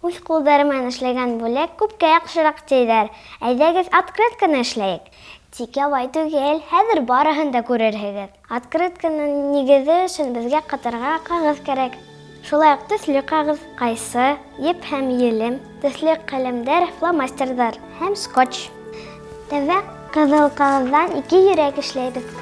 Үз кулдарымен эшләгән бүләк күпкә яхшырак тийләр. Әйдәгез открытканы эшләйек. Тик ябай түгел, хәзер барыһын да күрерһегез. Открытканың нигезе өчен безгә катарга кагыз кирәк. Шулай ук төсле кагыз, кайсы, еп һәм елем, төсле каләмдәр, фломастердар һәм скотч. Тәвә кызыл кагыздан 2 йөрәк эшләйбез.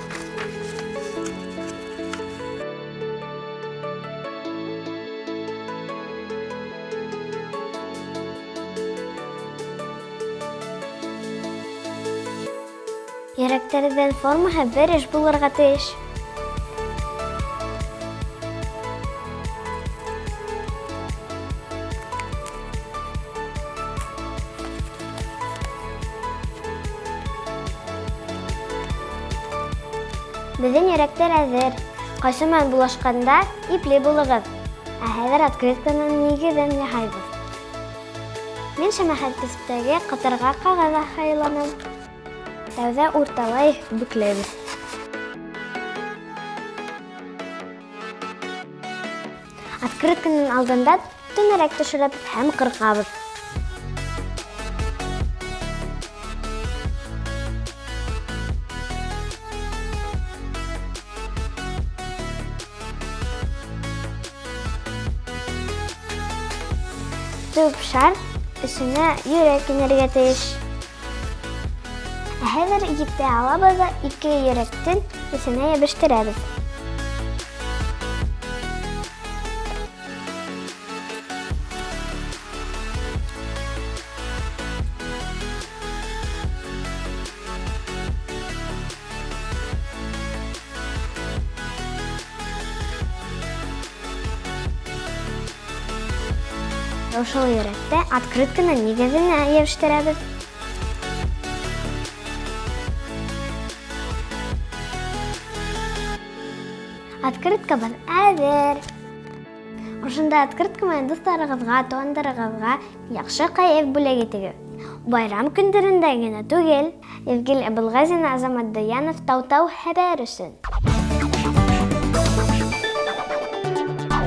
Йөрәкләрдән формаһы бер эш булырга тиеш. Безнең йөрәкләр әзер. Кайсы мән булашканда ипле булыгыз. Ә хәзер открытканың нигезен яһайбыз. Мин шәмәхәт төстәге катарга кагызга хыйланам. Тәүҙә урталай бүкләйбез. Открытканың алдында төнәрәк төшереп һәм кыркабыз. Төп шарт өсенә йөрәк инергә тиеш. Хәзер ипте алабыз да 2 йөрәктән өсенә ябыштырабыз. Ошол йөрәктә открытканың нигезенә ябыштырабыз. Открыткабыз әзер. Ошында открытка менән дусларыгызга, тугандарыгызга яхшы кайф бүләк итегез. Байрам көндәрендә генә түгел, Евгений Абылгазин, Азамат Даянов, Тау-Тау хәбәр өчен.